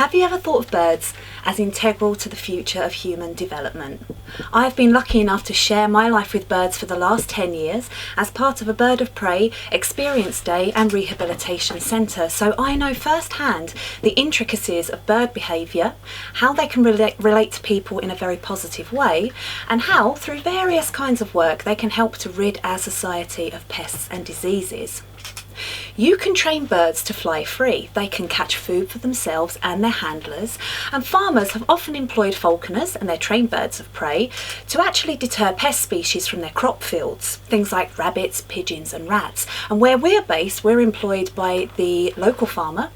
Have you ever thought of birds as integral to the future of human development? I've been lucky enough to share my life with birds for the last 10 years as part of a Bird of Prey Experience Day and Rehabilitation Centre, so I know firsthand the intricacies of bird behaviour, how they can relate to people in a very positive way, and how, through various kinds of work, they can help to rid our society of pests and diseases. You can train birds to fly free. They can catch food for themselves and their handlers, and farmers have often employed falconers and their trained birds of prey to actually deter pest species from their crop fields, things like rabbits, pigeons and rats. And where we're based, we're employed by the local farmer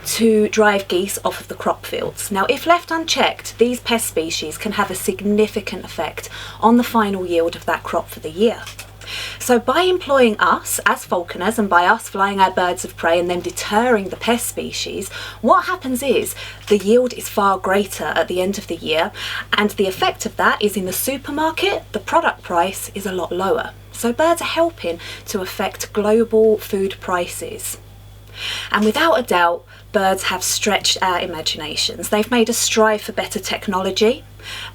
to drive geese off of the crop fields. Now, if left unchecked, these pest species can have a significant effect on the final yield of that crop for the year. So by employing us as falconers and by us flying our birds of prey and then deterring the pest species, what happens is the yield is far greater at the end of the year, and the effect of that is in the supermarket, the product price is a lot lower. So birds are helping to affect global food prices. And without a doubt, birds have stretched our imaginations. They've made us strive for better technology.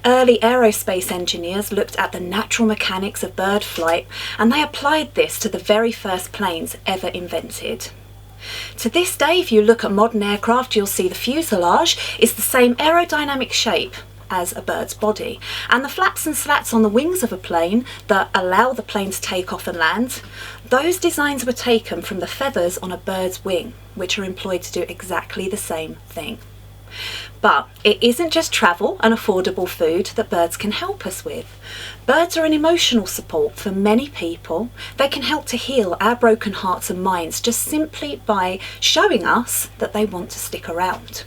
Early aerospace engineers looked at the natural mechanics of bird flight, and they applied this to the very first planes ever invented. To this day, if you look at modern aircraft, you'll see the fuselage is the same aerodynamic shape as a bird's body, and the flaps and slats on the wings of a plane that allow the plane to take off and land, those designs were taken from the feathers on a bird's wing, which are employed to do exactly the same thing. But it isn't just travel and affordable food that birds can help us with. Birds are an emotional support for many people. They can help to heal our broken hearts and minds just simply by showing us that they want to stick around.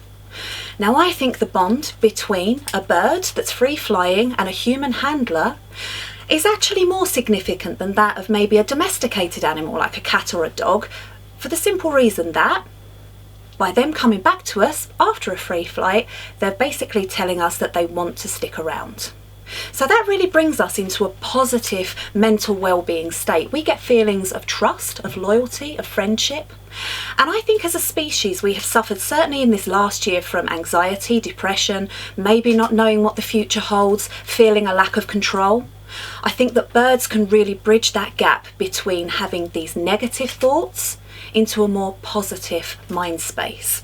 Now, I think the bond between a bird that's free flying and a human handler is actually more significant than that of maybe a domesticated animal like a cat or a dog, for the simple reason that by them coming back to us after a free flight, they're basically telling us that they want to stick around. So that really brings us into a positive mental well-being state. We get feelings of trust, of loyalty, of friendship. And I think as a species we have suffered, certainly in this last year, from anxiety, depression, maybe not knowing what the future holds, feeling a lack of control. I think that birds can really bridge that gap between having these negative thoughts into a more positive mind space.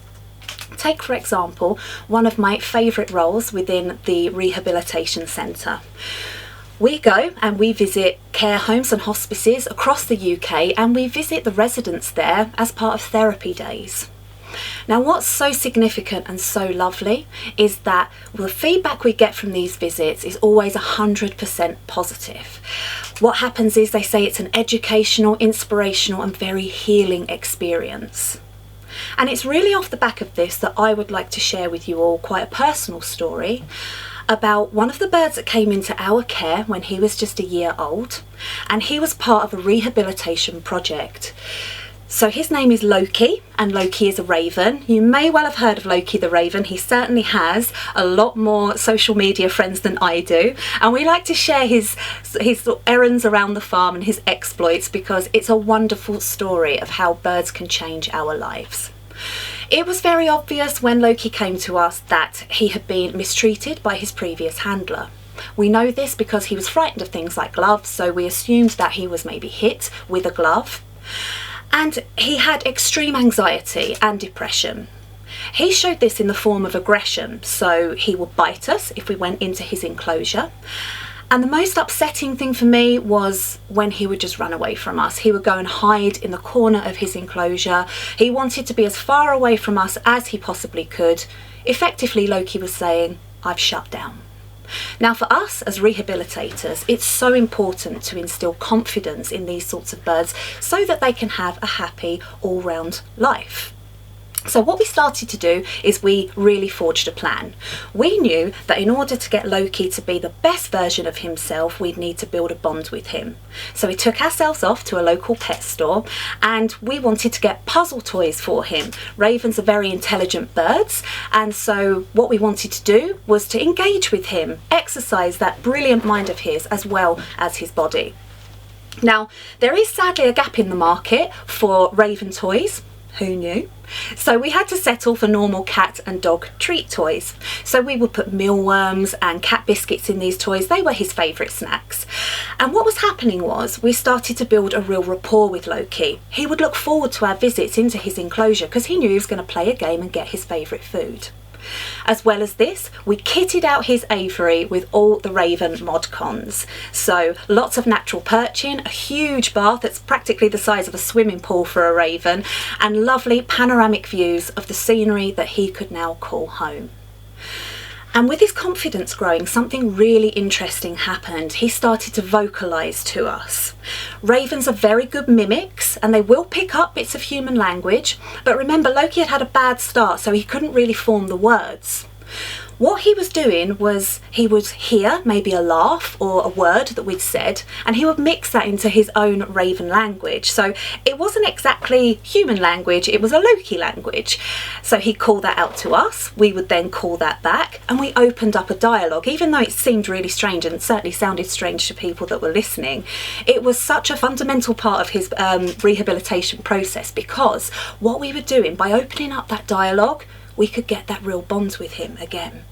Take, for example, one of my favourite roles within the rehabilitation centre. We go and we visit care homes and hospices across the UK, and we visit the residents there as part of therapy days. Now, what's so significant and so lovely is that the feedback we get from these visits is always 100% positive. What happens is they say it's an educational, inspirational and very healing experience. And it's really off the back of this that I would like to share with you all quite a personal story about one of the birds that came into our care when he was just a year old, and he was part of a rehabilitation project. So his name is Loki, and Loki is a raven. You may well have heard of Loki the raven. He certainly has a lot more social media friends than I do, and we like to share his errands around the farm and his exploits because it's a wonderful story of how birds can change our lives. It was very obvious when Loki came to us that he had been mistreated by his previous handler. We know this because he was frightened of things like gloves, so we assumed that he was maybe hit with a glove. And he had extreme anxiety and depression. He showed this in the form of aggression, so he would bite us if we went into his enclosure. And the most upsetting thing for me was when he would just run away from us. He would go and hide in the corner of his enclosure. He wanted to be as far away from us as he possibly could. Effectively, Loki was saying, "I've shut down." Now, for us as rehabilitators, it's so important to instill confidence in these sorts of birds so that they can have a happy all-round life. So what we started to do is we really forged a plan. We knew that in order to get Loki to be the best version of himself, we'd need to build a bond with him. So we took ourselves off to a local pet store and we wanted to get puzzle toys for him. Ravens are very intelligent birds, and so what we wanted to do was to engage with him, exercise that brilliant mind of his as well as his body. Now, there is sadly a gap in the market for raven toys. Who knew? So we had to settle for normal cat and dog treat toys. So we would put mealworms and cat biscuits in these toys. They were his favourite snacks. And what was happening was we started to build a real rapport with Loki. He would look forward to our visits into his enclosure because he knew he was going to play a game and get his favourite food. As well as this, we kitted out his aviary with all the Raven mod cons. So lots of natural perching, a huge bath that's practically the size of a swimming pool for a raven, and lovely panoramic views of the scenery that he could now call home. And with his confidence growing, something really interesting happened. He started to vocalise to us. Ravens are very good mimics and they will pick up bits of human language. But remember, Loki had a bad start, so he couldn't really form the words. What he was doing was he would hear maybe a laugh or a word that we'd said, and he would mix that into his own Raven language. So it wasn't exactly human language, it was a Loki language. So he'd call that out to us, we would then call that back, and we opened up a dialogue. Even though it seemed really strange, and it certainly sounded strange to people that were listening, it was such a fundamental part of his rehabilitation process, because what we were doing by opening up that dialogue, we could get that real bond with him again.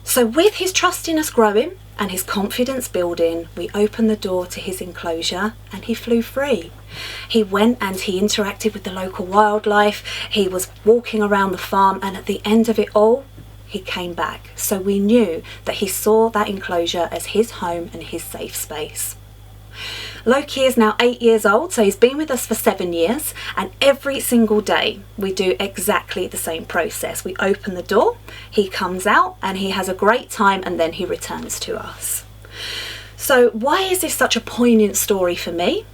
So with his trust in us growing and his confidence building, we opened the door to his enclosure and he flew free. He went and he interacted with the local wildlife, he was walking around the farm, and at the end of it all, he came back. So we knew that he saw that enclosure as his home and his safe space. Loki is now 8 years old, so he's been with us for 7 years, and every single day we do exactly the same process. We open the door, he comes out, and he has a great time, and then he returns to us. So why is this such a poignant story for me?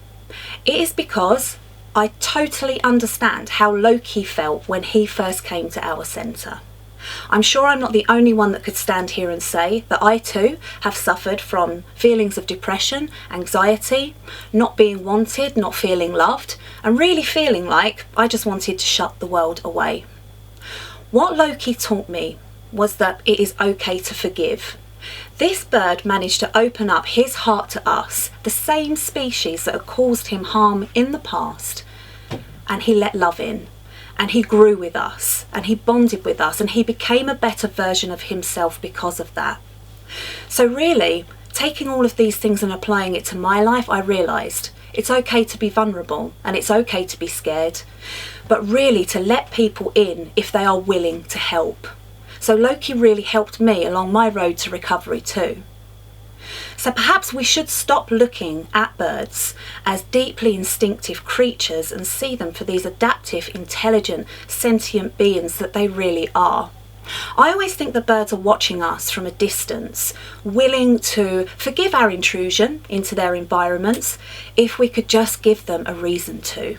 It is because I totally understand how Loki felt when he first came to our centre. I'm sure I'm not the only one that could stand here and say that I too have suffered from feelings of depression, anxiety, not being wanted, not feeling loved, and really feeling like I just wanted to shut the world away. What Loki taught me was that it is okay to forgive. This bird managed to open up his heart to us, the same species that had caused him harm in the past, and he let love in. And he grew with us, and he bonded with us, and he became a better version of himself because of that. So really, taking all of these things and applying it to my life, I realised it's okay to be vulnerable, and it's okay to be scared, but really to let people in if they are willing to help. So Loki really helped me along my road to recovery too. So perhaps we should stop looking at birds as deeply instinctive creatures and see them for these adaptive, intelligent, sentient beings that they really are. I always think that birds are watching us from a distance, willing to forgive our intrusion into their environments if we could just give them a reason to.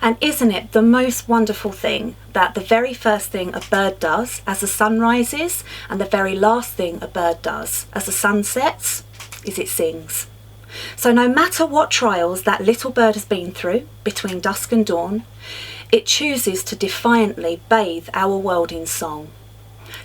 And isn't it the most wonderful thing that the very first thing a bird does as the sun rises and the very last thing a bird does as the sun sets is it sings. So no matter what trials that little bird has been through between dusk and dawn, it chooses to defiantly bathe our world in song.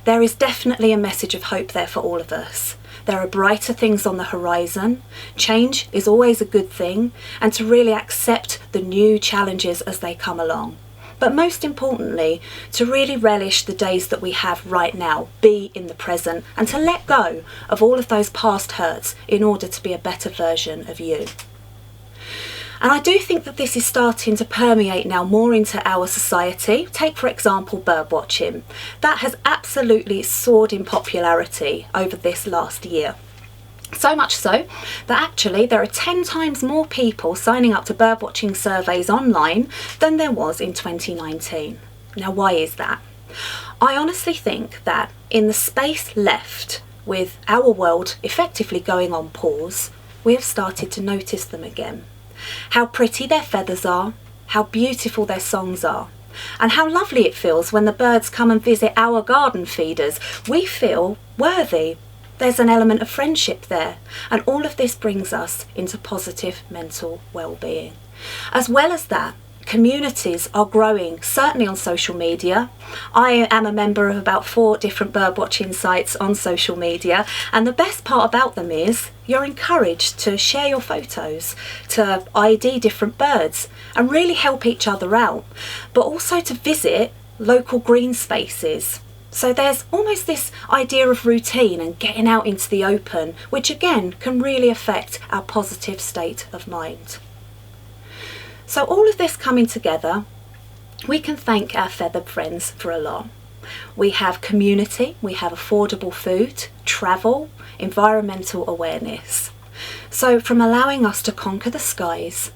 There is definitely a message of hope there for all of us. There are brighter things on the horizon. Change is always a good thing, and to really accept the new challenges as they come along. But most importantly, to really relish the days that we have right now, be in the present, and to let go of all of those past hurts in order to be a better version of you. And I do think that this is starting to permeate now more into our society. Take, for example, bird watching. That has absolutely soared in popularity over this last year. So much so that actually there are 10 times more people signing up to birdwatching surveys online than there was in 2019. Now, why is that? I honestly think that in the space left with our world effectively going on pause, we have started to notice them again. How pretty their feathers are, how beautiful their songs are, and how lovely it feels when the birds come and visit our garden feeders. We feel worthy. There's an element of friendship there, and all of this brings us into positive mental well-being. As well as that, Communities are growing, certainly on social media. I am a member of about 4 different bird watching sites on social media, and the best part about them is you're encouraged to share your photos, to ID different birds and really help each other out, but also to visit local green spaces. So there's almost this idea of routine and getting out into the open, which again can really affect our positive state of mind. So all of this coming together, we can thank our feathered friends for a lot. We have community, we have affordable food, travel, environmental awareness. So from allowing us to conquer the skies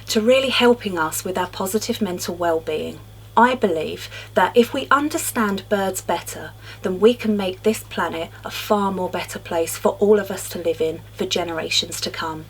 to really helping us with our positive mental well-being, I believe that if we understand birds better, then we can make this planet a far more better place for all of us to live in for generations to come.